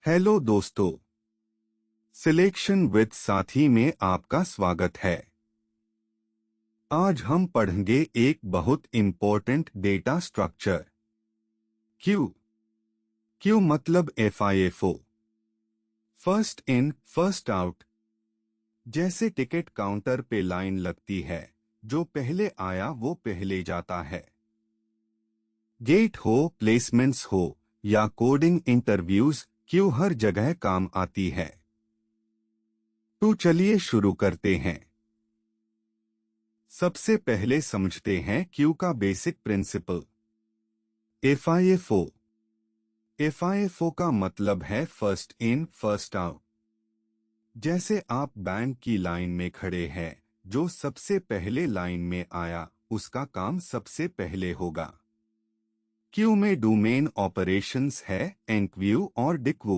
Hello दोस्तों, selection with साथी में आपका स्वागत है। आज हम पढ़ेंगे एक बहुत important data structure Q. Q मतलब FIFO, first in first out. जैसे टिकट काउंटर पे लाइन लगती है, जो पहले आया वो पहले जाता है। गेट हो, प्लेसमेंट्स हो या कोडिंग इंटरव्यूज, क्यू हर जगह काम आती है। तो चलिए शुरू करते हैं। सबसे पहले समझते हैं क्यू का बेसिक प्रिंसिपल। FIFO। FIFO का मतलब है फर्स्ट इन फर्स्ट आउट। जैसे आप बैंक की लाइन में खड़े हैं, जो सबसे पहले लाइन में आया उसका काम सबसे पहले होगा। क्यू में डोमेन ऑपरेशंस है एनक्यू और डिक्यू।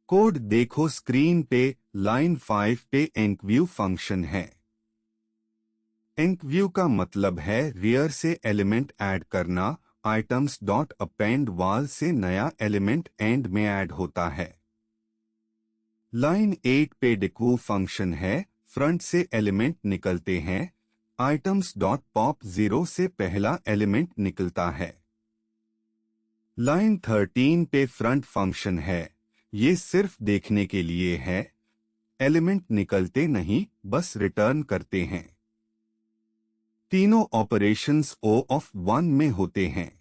कोड देखो स्क्रीन पे, लाइन 5 पे एनक्यू फंक्शन है। एनक्यू का मतलब है रियर से एलिमेंट ऐड करना। आइटम्स डॉट अपेंड वाल से नया एलिमेंट एंड में ऐड होता है। लाइन 8 पे डिक्यू फंक्शन है, फ्रंट से एलिमेंट निकलते हैं। आइटम्स डॉट पॉप 0 से पहला एलिमेंट निकलता है। लाइन 13 पे फ्रंट फंक्शन है, ये सिर्फ देखने के लिए है। एलिमेंट निकलते नहीं, बस रिटर्न करते हैं। तीनों ऑपरेशंस O ऑफ 1 में होते हैं,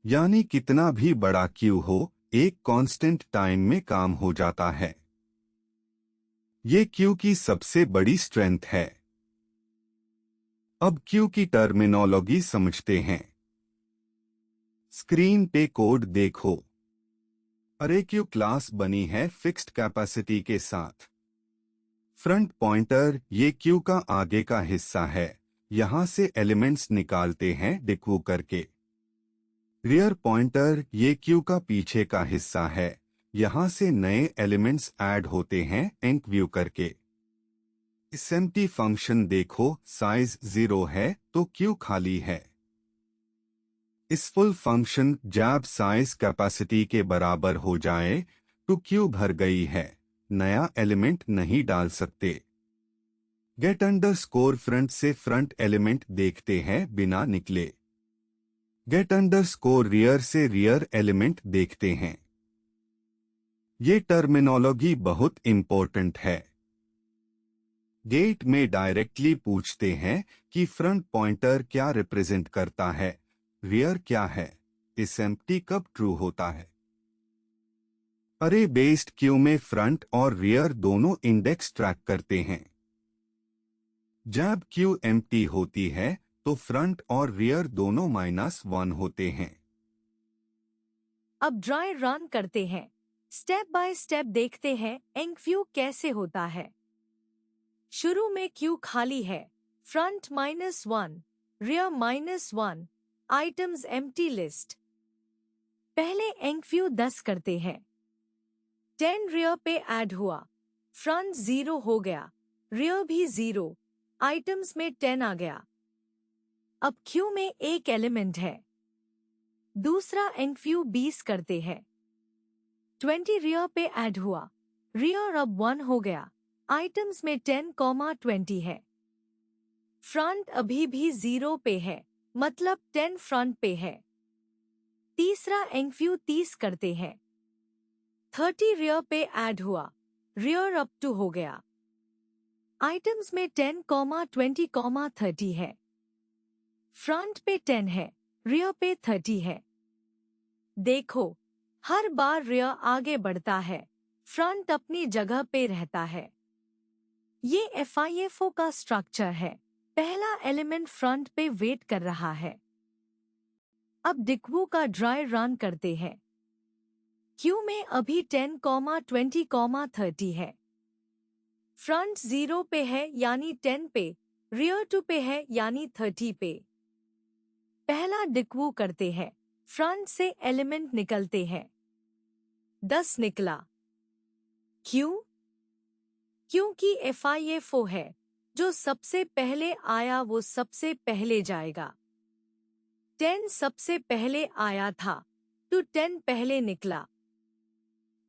यानी कितना भी बड़ा क्यू हो, एक कांस्टेंट टाइम में काम हो जाता है। ये क्यू की सबसे बड़ी स्ट्रेंथ है। अब क्यू की टर्मिनोलॉजी समझते हैं। स्क्रीन पे कोड देखो। अरे क्यू क्लास बनी है फिक्स्ड कैपेसिटी के साथ। फ्रंट पॉइंटर ये क्यू का आगे का हिस्सा है, यहां से एलिमेंट्स निकालते हैं डिक्यू करके। रियर पॉइंटर ये क्यू का पीछे का हिस्सा है, यहां से नए एलिमेंट्स ऐड होते हैं एनक्यू करके। एसएमटी फंक्शन देखो, साइज 0 है तो क्यू खाली है। इस फुल फंक्शन जब साइज कैपेसिटी के बराबर हो जाए तो क्यू भर गई है, नया एलिमेंट नहीं डाल सकते। गेट अंडरस्कोर फ्रंट से फ्रंट एलिमेंट देखते हैं बिना निकले। गेट अंडरस्कोर रियर से रियर एलिमेंट देखते हैं। ये टर्मिनोलॉजी बहुत इंपॉर्टेंट है। गेट में डायरेक्टली पूछते हैं कि फ्रंट पॉइंटर क्या रिप्रेजेंट करता है, रियर क्या है, एसएमटी कब ट्रू होता है। अरे बेस्ड क्यू में फ्रंट और रियर दोनों इंडेक्स ट्रैक करते हैं। जब क्यू एम्प्टी होती है तो फ्रंट और रियर दोनों -1 होते हैं। अब ड्राई रन करते हैं। स्टेप बाय स्टेप देखते हैं एनक्यू कैसे होता है। शुरू में क्यू खाली है, front -1, rear -1, items empty list. पहले एनक्यू 10 करते हैं। 10 रियर पे ऐड हुआ, फ्रंट 0 हो गया, रियर भी 0, आइटम्स में 10 आ गया। अब क्यू में एक एलिमेंट है। दूसरा एनक्यू 20 करते हैं। 20 रियर पे ऐड हुआ, रियर अब 1 हो गया, आइटम्स में 10, 20 है। फ्रंट अभी भी 0 पे है, मतलब 10 फ्रंट पे है। तीसरा एनक्यू 30 करते हैं। 30 रियर पे ऐड हुआ, रियर अप 2 हो गया, आइटम्स में 10, 20, 30 है। फ्रंट पे 10 है, रियर पे 30 है। देखो, हर बार रियर आगे बढ़ता है, फ्रंट अपनी जगह पे रहता है। ये FIFO का स्ट्रक्चर है। पहला एलिमेंट फ्रंट पे वेट कर रहा है। अब डिक्यू का ड्राई रन करते हैं। क्यू में अभी 10, 20, 30 है। फ्रंट 0 पे है यानी 10 पे, रियर 2 पे है यानी 30 पे। पहला डिक्यू करते हैं, फ्रंट से एलिमेंट निकलते हैं। 10 निकला। क्यों? क्योंकि FIFO है, जो सबसे पहले आया वो सबसे पहले जाएगा। 10 सबसे पहले आया था तो 10 पहले निकला।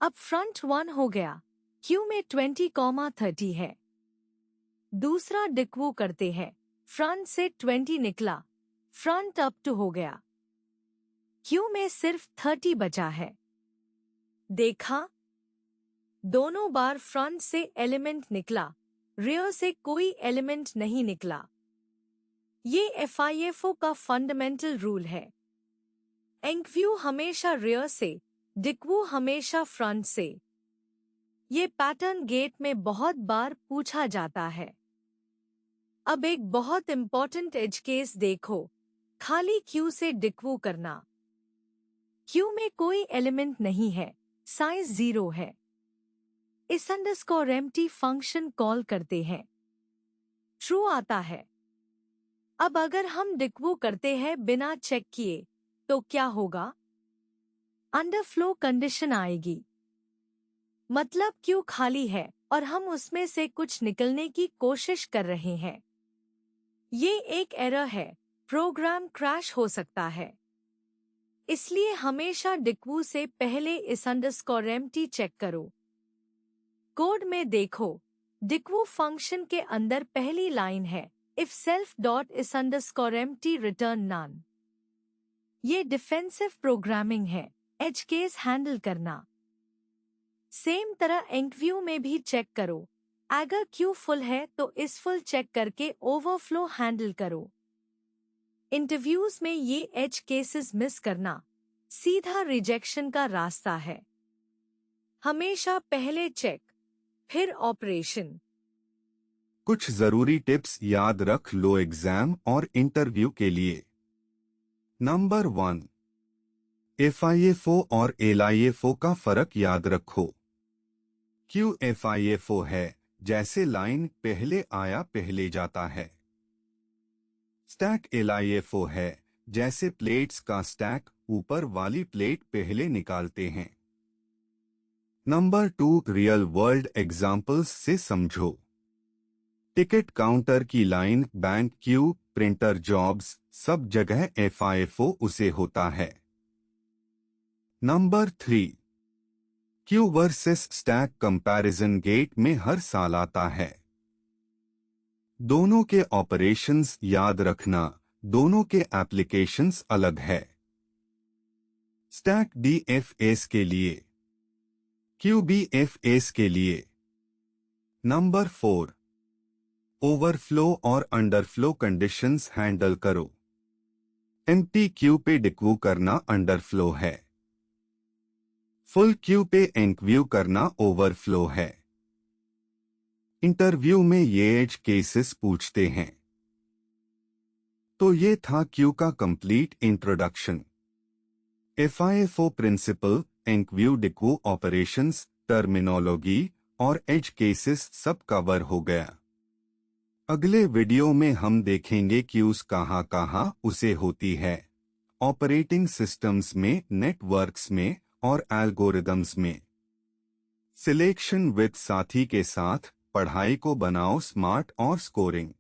अब फ्रंट 1 हो गया, क्यू में 20,30 है। दूसरा डिक्वू करते हैं, फ्रंट से 20 निकला, फ्रंट अप टू हो गया, क्यू में सिर्फ 30 बचा है। देखा, दोनों बार फ्रंट से एलिमेंट निकला, रियर से कोई एलिमेंट नहीं निकला। ये FIFO का फंडामेंटल रूल है। एंक्व्यू हमेशा रियर से, डिक्वू हमेशा फ्रंट से। ये पैटर्न गेट में बहुत बार पूछा जाता है। अब एक बहुत इंपॉर्टेंट एज केस देखो, खाली क्यू से डिक्वू करना। क्यू में कोई एलिमेंट नहीं है, साइज 0 है। इस अंडरस्कोर एम्प्टी फंक्शन कॉल करते हैं, ट्रू आता है। अब अगर हम डिक्वू करते हैं बिना चेक किए तो क्या होगा? अंडरफ्लो कंडीशन आएगी, मतलब क्यू खाली है और हम उसमें से कुछ निकलने की कोशिश कर रहे हैं। ये एक एरर है, प्रोग्राम क्रैश हो सकता है। इसलिए हमेशा डिक्वू से पहले इस अंडरस्कोर एम्प्टी चेक करो। कोड में देखो, डिक्वू फंक्शन के अंदर पहली लाइन है, if self dot is underscore empty return none। ये डिफेंसिव प्रोग्रामिंग है, एज केस हैंडल करना। सेम तरह एंक्व्यू में भी चेक करो, अगर क्यू फुल है तो इस फुल चेक करके ओवरफ्लो हैंडल करो। इंटरव्यूज में ये एज केसेस मिस करना सीधा रिजेक्शन का रास्ता है। हमेशा पहले चेक, फिर ऑपरेशन। कुछ जरूरी टिप्स याद रख लो एग्जाम और इंटरव्यू के लिए। नंबर 1, FIFO और LIFO का फर्क याद रखो। क्यू FIFO है, जैसे लाइन पहले आया पहले जाता है। स्टैक LIFO है, जैसे प्लेट्स का स्टैक ऊपर वाली प्लेट पहले निकालते हैं। नंबर 2, रियल वर्ल्ड एग्जाम्पल्स से समझो। टिकट काउंटर की line, bank queue, printer jobs, सब जगह FIFO उसे होता है। Number 3, queue versus stack comparison GATE में हर साल आता है। दोनों के ऑपरेशंस याद रखना, दोनों के एप्लीकेशंस अलग है। स्टैक DFS के लिए, क्यू BFS के लिए। नंबर 4, ओवरफ्लो और अंडरफ्लो कंडीशंस हैंडल करो। एम्प्टी क्यू पे डिक्वू करना अंडरफ्लो है, फुल क्यू पे एंक्व्यू करना ओवरफ्लो है। इंटरव्यू में ये एज केसेस पूछते हैं। तो ये था क्यू का complete introduction. FIFO principle, enqueue dequeue operations, terminology और एज केसेस सब कवर हो गया। अगले वीडियो में हम देखेंगे क्यूज कहाँ उसे होती है, ऑपरेटिंग सिस्टम्स में, नेटवर्क्स में और एल्गोरिदम्स में। सिलेक्शन विद साथी के साथ पढ़ाई को बनाओ स्मार्ट और स्कोरिंग।